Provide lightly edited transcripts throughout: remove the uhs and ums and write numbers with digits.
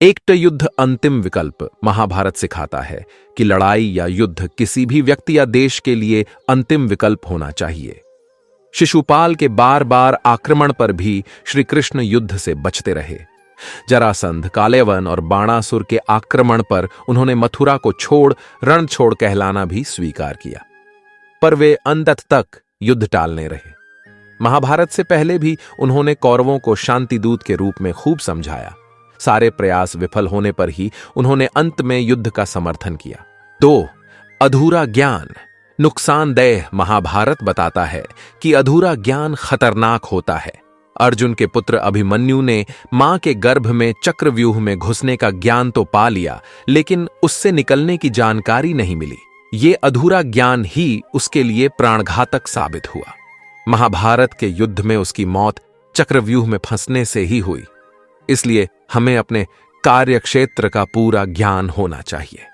एकट युद्ध अंतिम विकल्प। महाभारत सिखाता है कि लड़ाई या युद्ध किसी भी व्यक्ति या देश के लिए अंतिम विकल्प होना चाहिए। शिशुपाल के बार बार आक्रमण पर भी श्री कृष्ण युद्ध से बचते रहे। जरासंध, कालेवन और बाणासुर के आक्रमण पर उन्होंने मथुरा को छोड़ रण छोड़ कहलाना भी स्वीकार किया, पर वे अंत तक युद्ध टालने रहे। महाभारत से पहले भी उन्होंने कौरवों को शांति दूत के रूप में खूब समझाया। सारे प्रयास विफल होने पर ही उन्होंने अंत में युद्ध का समर्थन किया। 2. अधूरा ज्ञान नुकसानदेह। महाभारत बताता है कि अधूरा ज्ञान खतरनाक होता है। अर्जुन के पुत्र अभिमन्यु ने मां के गर्भ में चक्रव्यूह में घुसने का ज्ञान तो पा लिया, लेकिन उससे निकलने की जानकारी नहीं मिली। ये अधूरा ज्ञान ही उसके लिए प्राणघातक साबित हुआ। महाभारत के युद्ध में उसकी मौत चक्रव्यूह में फंसने से ही हुई। इसलिए हमें अपने कार्यक्षेत्र का पूरा ज्ञान होना चाहिए।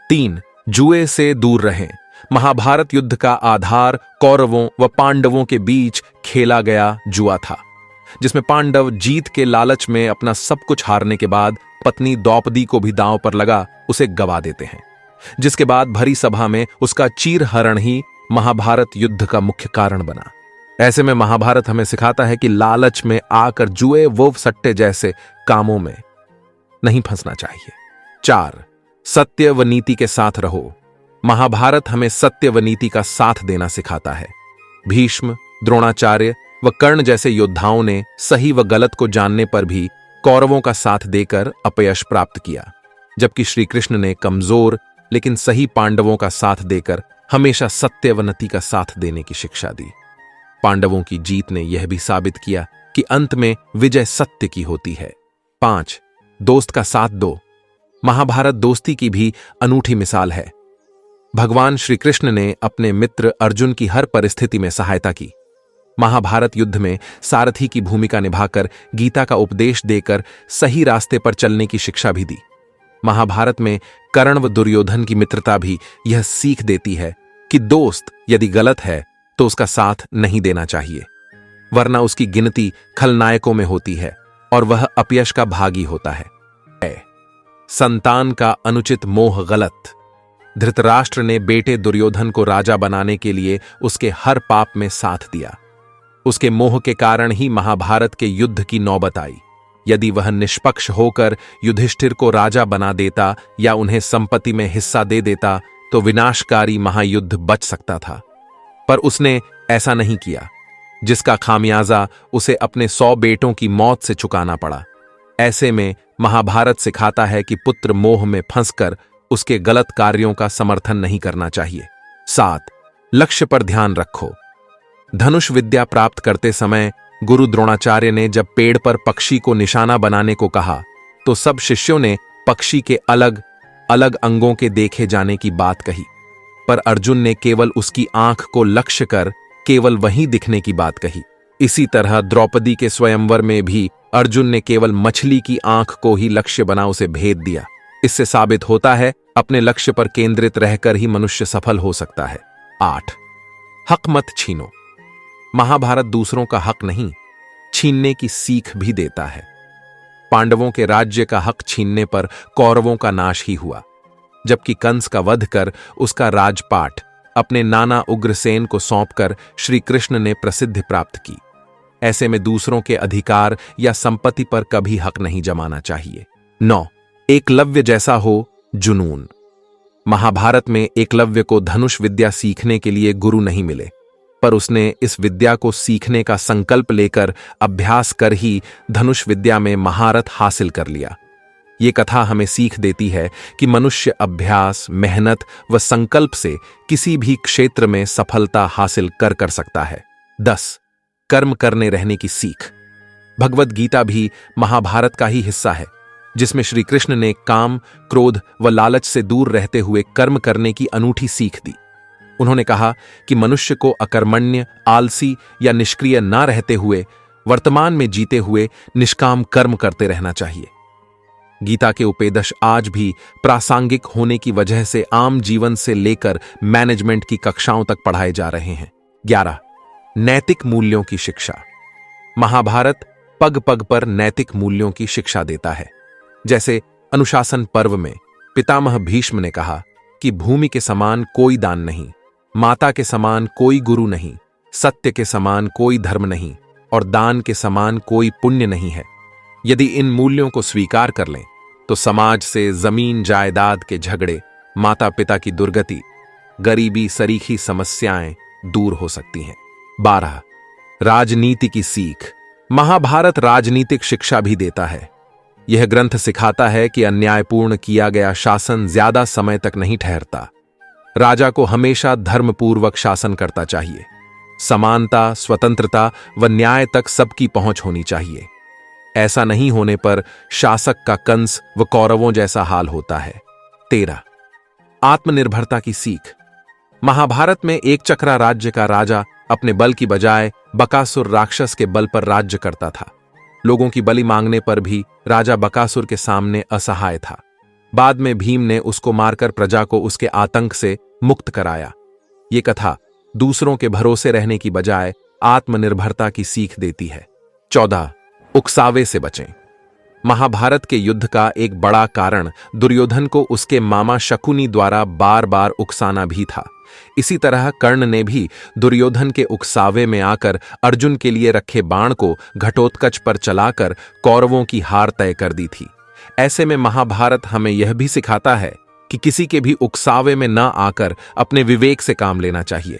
3. जुए से दूर रहें। महाभारत युद्ध का आधार कौरवों व पांडवों के बीच खेला गया जुआ था, जिसमें पांडव जीत के लालच में अपना सब कुछ हारने के बाद पत्नी द्रौपदी को भी दांव पर लगा उसे गवा देते हैं, जिसके बाद भरी सभा में उसका चीरहरण ही महाभारत युद्ध का मुख्य कारण बना। ऐसे में महाभारत हमें सिखाता है कि लालच में आकर जुए वो सट्टे जैसे कामों में नहीं फंसना चाहिए। 4. सत्य व नीति के साथ रहो। महाभारत हमें सत्य व नीति का साथ देना सिखाता है। भीष्म, द्रोणाचार्य व कर्ण जैसे योद्धाओं ने सही व गलत को जानने पर भी कौरवों का साथ देकर अपयश प्राप्त किया, जबकि श्री कृष्ण ने कमजोर लेकिन सही पांडवों का साथ देकर हमेशा सत्य व नीति का साथ देने की शिक्षा दी। पांडवों की जीत ने यह भी साबित किया कि अंत में विजय सत्य की होती है। 5. दोस्त का साथ दो। महाभारत दोस्ती की भी अनूठी मिसाल है। भगवान श्री कृष्ण ने अपने मित्र अर्जुन की हर परिस्थिति में सहायता की। महाभारत युद्ध में सारथी की भूमिका निभाकर गीता का उपदेश देकर सही रास्ते पर चलने की शिक्षा भी दी। महाभारत में कर्ण व दुर्योधन की मित्रता भी यह सीख देती है कि दोस्त यदि गलत है तो उसका साथ नहीं देना चाहिए, वरना उसकी गिनती खलनायकों में होती है और वह अपयश का भागी होता है। संतान का अनुचित मोह गलत। धृतराष्ट्र ने बेटे दुर्योधन को राजा बनाने के लिए उसके हर पाप में साथ दिया। उसके मोह के कारण ही महाभारत के युद्ध की नौबत आई। यदि वह निष्पक्ष होकर युधिष्ठिर को राजा बना देता या उन्हें संपत्ति में हिस्सा दे देता तो विनाशकारी महायुद्ध बच सकता था, पर उसने ऐसा नहीं किया, जिसका खामियाजा उसे अपने 100 बेटों की मौत से चुकाना पड़ा। ऐसे में महाभारत सिखाता है कि पुत्र मोह में फंसकर उसके गलत कार्यों का समर्थन नहीं करना चाहिए। 7. लक्ष्य पर ध्यान रखो। धनुष विद्या प्राप्त करते समय गुरु द्रोणाचार्य ने जब पेड़ पर पक्षी को निशाना बनाने को कहा तो सब शिष्यों ने पक्षी के अलग अलग अंगों के देखे जाने की बात कही, पर अर्जुन ने केवल उसकी आंख को लक्ष्य कर केवल वहीं दिखने की बात कही। इसी तरह द्रौपदी के स्वयंवर में भी अर्जुन ने केवल मछली की आंख को ही लक्ष्य बना उसे भेद दिया। इससे साबित होता है अपने लक्ष्य पर केंद्रित रहकर ही मनुष्य सफल हो सकता है। 8. हक मत छीनो। महाभारत दूसरों का हक नहीं, छीनने की सीख भी देता है। पांडवों के राज्य का हक छीनने पर कौरवों का नाश ही हुआ, जबकि कंस का वध कर उसका राजपाट अपने नाना उग्रसेन को सौंपकर श्री कृष्ण ने प्रसिद्धि प्राप्त की। ऐसे में दूसरों के अधिकार या संपत्ति पर कभी हक नहीं जमाना चाहिए। 9. एकलव्य जैसा हो जुनून। महाभारत में एकलव्य को धनुष विद्या सीखने के लिए गुरु नहीं मिले, पर उसने इस विद्या को सीखने का संकल्प लेकर अभ्यास कर ही धनुष विद्या में महारत हासिल कर लिया। ये कथा हमें सीख देती है कि मनुष्य अभ्यास, मेहनत व संकल्प से किसी भी क्षेत्र में सफलता हासिल कर सकता है। 10. कर्म करने रहने की सीख। भगवद गीता भी महाभारत का ही हिस्सा है, जिसमें श्री कृष्ण ने काम, क्रोध व लालच से दूर रहते हुए कर्म करने की अनूठी सीख दी। उन्होंने कहा कि मनुष्य को अकर्मण्य, आलसी या निष्क्रिय ना रहते हुए वर्तमान में जीते हुए निष्काम कर्म करते रहना चाहिए। गीता के उपदेश आज भी प्रासंगिक होने की वजह से आम जीवन से लेकर मैनेजमेंट की कक्षाओं तक पढ़ाए जा रहे हैं। 11. नैतिक मूल्यों की शिक्षा। महाभारत पग पग पर नैतिक मूल्यों की शिक्षा देता है। जैसे अनुशासन पर्व में पितामह भीष्म ने कहा कि भूमि के समान कोई दान नहीं, माता के समान कोई गुरु नहीं, सत्य के समान कोई धर्म नहीं और दान के समान कोई पुण्य नहीं है। यदि इन मूल्यों को स्वीकार कर लें तो समाज से जमीन जायदाद के झगड़े, माता पिता की दुर्गति, गरीबी सरीखी समस्याएं दूर हो सकती हैं। 12. राजनीति की सीख। महाभारत राजनीतिक शिक्षा भी देता है। यह ग्रंथ सिखाता है कि अन्यायपूर्ण किया गया शासन ज्यादा समय तक नहीं ठहरता। राजा को हमेशा धर्मपूर्वक शासन करता चाहिए। समानता, स्वतंत्रता व न्याय तक सबकी पहुंच होनी चाहिए। ऐसा नहीं होने पर शासक का कंस व कौरवों जैसा हाल होता है। 13. आत्मनिर्भरता की सीख। महाभारत में एक चक्रा राज्य का राजा अपने बल की बजाय बकासुर राक्षस के बल पर राज्य करता था। लोगों की बलि मांगने पर भी राजा बकासुर के सामने असहाय था। बाद में भीम ने उसको मारकर प्रजा को उसके आतंक से मुक्त कराया। ये कथा दूसरों के भरोसे रहने की बजाय आत्मनिर्भरता की सीख देती है। 14. उकसावे से बचें। महाभारत के युद्ध का एक बड़ा कारण दुर्योधन को उसके मामा शकुनी द्वारा बार बार उकसाना भी था। इसी तरह कर्ण ने भी दुर्योधन के उकसावे में आकर अर्जुन के लिए रखे बाण को घटोत्कच पर चलाकर कौरवों की हार तय कर दी थी। ऐसे में महाभारत हमें यह भी सिखाता है कि किसी के भी उकसावे में न आकर अपने विवेक से काम लेना चाहिए।